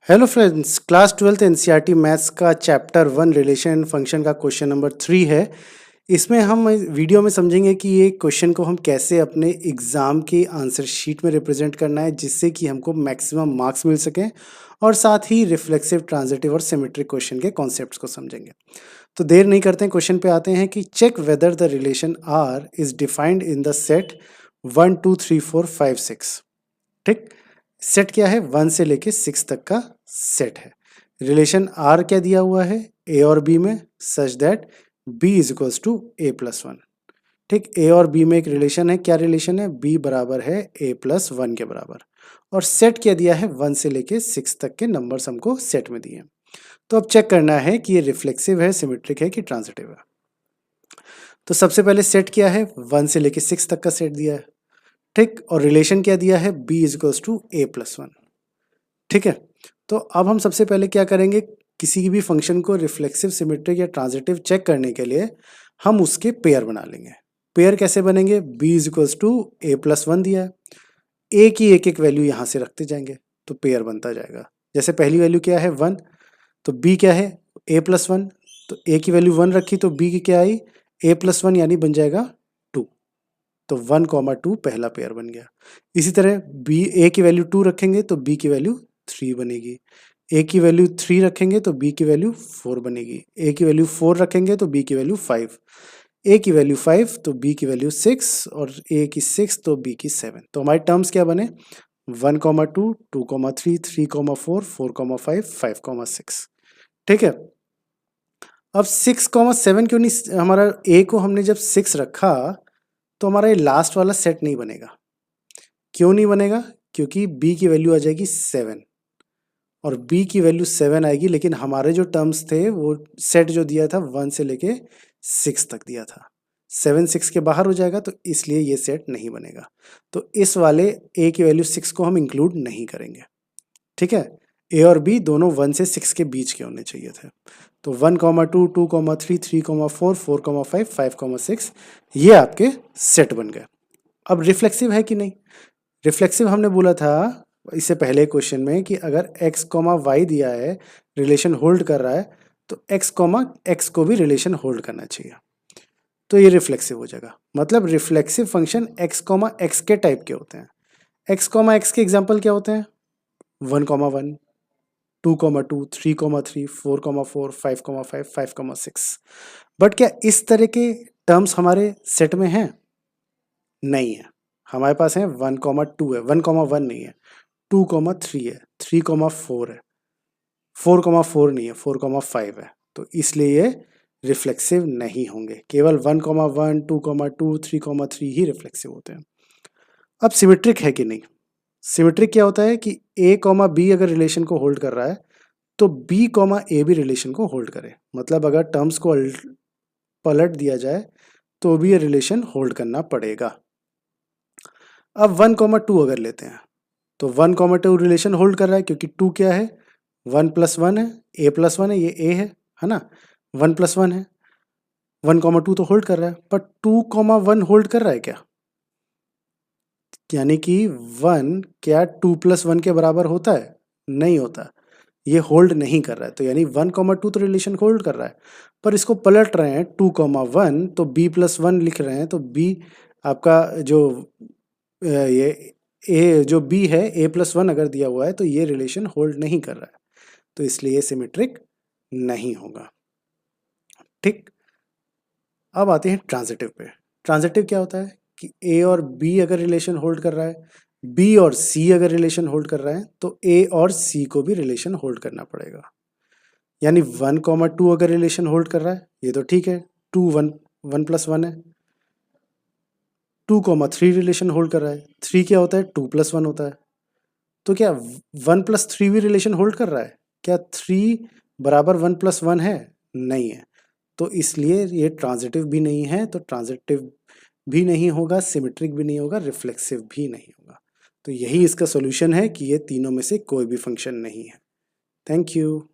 Hello friends, class 12th NCERT maths का chapter 1 relation and function का question number 3 है। इसमें हम वीडियो में समझेंगे कि ये क्वेश्चन को हम कैसे अपने एग्ज़ाम के आंसर शीट में रिप्रेजेंट करना है, जिससे कि हमको मैक्सिमम मार्क्स मिल सकें, और साथ ही रिफ्लेक्सिव, ट्रांजिटिव और सिमेट्रिक क्वेश्चन के कॉन्सेप्ट्स को समझेंगे। तो देर नहीं करते हैं, क्वेश्चन पे आते हैं कि check whether the relation R is defined in the set 1 2 3 4 5 6। ठीक, सेट क्या है? 1 से लेके 6 तक का सेट है। रिलेशन आर क्या दिया हुआ है? ए और बी में, such that B is equals to A plus one. ठीक, ए और बी में एक रिलेशन है। क्या रिलेशन है? बी बराबर है ए प्लस वन के बराबर। और सेट क्या दिया है? 1 से लेके 6 तक के नंबर्स हमको सेट में दिए हैं। तो अब चेक करना है कि ये रिफ्लेक्सिव है, सिमेट्रिक है कि ट्रांजिटिव है। तो सबसे पहले सेट क्या है? 1 से लेके 6 तक का सेट दिया है। ठीक, और रिलेशन क्या दिया है? B is equals to A plus one. ठीक है, तो अब हम सबसे पहले क्या करेंगे, किसी भी फंक्शन को रिफ्लेक्सिव, सिमेट्रिक या ट्रांजिटिव चेक करने के लिए हम उसके पेयर बना लेंगे। पेयर कैसे बनेंगे? b is equals to A plus one दिया है, a की एक एक वैल्यू यहाँ से रखते जाएंगे तो पेयर बनता जाएगा। जैसे पहली वैल्यू क्या है? 1, तो b क्या है? a प्लस वन, तो a की वैल्यू 1 रखी तो b की क्या आई? a प्लस वन, यानी बन जाएगा 2। तो 1, 2 पहला पेयर बन गया। इसी तरह b a की वैल्यू 2 रखेंगे तो b की वैल्यू 3 बनेगी। a की वैल्यू 3 रखेंगे तो b की वैल्यू 4 बनेगी। a की वैल्यू 4 रखेंगे तो b की वैल्यू 5। a की वैल्यू 5 तो b की वैल्यू 6, और a की 6 तो b की 7। तो हमारे टर्म्स क्या बने? 1, 2, 2, 3, 3, 4, 4, 5, 5, 6। ठीक है, अब 6, 7 क्यों नहीं? हमारा a को हमने जब 6 रखा तो हमारा ये लास्ट वाला सेट नहीं बनेगा। क्यों नहीं बनेगा? क्योंकि b की वैल्यू आ जाएगी 7 और b की वैल्यू 7 आएगी, लेकिन हमारे जो टर्म्स थे वो सेट जो दिया था 1 से लेके 6 तक दिया था। 7 6 के बाहर हो जाएगा, तो इसलिए ये सेट नहीं बनेगा। तो इस वाले a की वैल्यू 6 को हम इंक्लूड नहीं करेंगे। ठीक है, a और b दोनों 1 से 6 के बीच के होने चाहिए थे। तो 1, 2, 2, 3, 3, 4, 4, 5, 5, 6 ये आपके सेट बन गए। अब रिफ्लेक्सिव है कि नहीं? रिफ्लेक्सिव हमने बोला था इससे पहले क्वेश्चन में कि अगर x, y दिया है, रिलेशन होल्ड कर रहा है, तो x, x को भी रिलेशन होल्ड करना चाहिए, तो ये रिफ्लेक्सिव हो जाएगा। मतलब रिफ्लेक्सिव फंक्शन x, x के टाइप के होते हैं। x, x के एग्जाम्पल क्या होते हैं? 1, 1, 2, 2, 3, 3, 4, 4, 5, 5, 6। बट क्या इस तरह के टर्म्स हमारे सेट में हैं? नहीं है। हमारे पास है 1, 2 है, 1, 1 नहीं है, 2, 3 है, 3, 4 है, 4, 4 नहीं है, 4, 5 है। तो इसलिए ये रिफ्लेक्सिव नहीं होंगे। केवल 1, 1, 2, 3, ही रिफ्लेक्सिव होते हैं। अब सिमेट्रिक है कि नहीं? सिमेट्रिक क्या होता है कि a, b अगर रिलेशन को होल्ड कर रहा है तो b, a भी रिलेशन को होल्ड करे। मतलब अगर टर्म्स को पलट दिया जाए तो भी ये रिलेशन होल्ड करना पड़ेगा। अब 1, 2 अगर लेते हैं तो 1, 2 रिलेशन होल्ड कर रहा है, क्योंकि 2 क्या है? 1 + 1 है, a + 1 है, ये a है ना? 1 + 1 है, 1, 2 तो होल्ड कर रहा है, पर 2, 1 होल्ड कर रहा है क्या? यानी कि 1 क्या 2 + 1 के बराबर होता है? नहीं होता। ये होल्ड नहीं कर रहा है, तो यानी 1, 2 तो रिलेशन होल्ड कर रहा है, पर इसको पलट रहे हैं 2, 1 तो b + 1 लिख रहे हैं, तो b आपका जो ये a जो b है, a + 1 अगर दिया हुआ है तो ये रिलेशन होल्ड नहीं कर रहा है, तो इसलिए ये सिमेट्रिक नहीं होगा। ठीक, अब आते हैं ट्रांजिटिव पे। ट्रांजिटिव क्या होता है कि a और b अगर रिलेशन होल्ड कर रहा है, b और c अगर रिलेशन होल्ड कर रहा है, तो a और c को भी रिलेशन होल्ड करना पड़ेगा। यानी 1, 2 अगर रिलेशन होल्ड कर रहा है, ये तो ठीक है, 1 + 1 है। 2, 3 रिलेशन होल्ड कर रहा है, 3 क्या होता है? 2 + 1 होता है। तो क्या 1 + 3 भी रिलेशन होल्ड कर रहा है? क्या 3 बराबर 1 + 1 है? नहीं है। तो इसलिए ये ट्रांजिटिव भी नहीं है, तो ट्रांजिटिव भी नहीं होगा, सिमेट्रिक भी नहीं होगा, रिफ्लेक्सिव भी नहीं होगा। तो यही इसका सॉल्यूशन है कि ये तीनों में से कोई भी फंक्शन नहीं है। Thank you.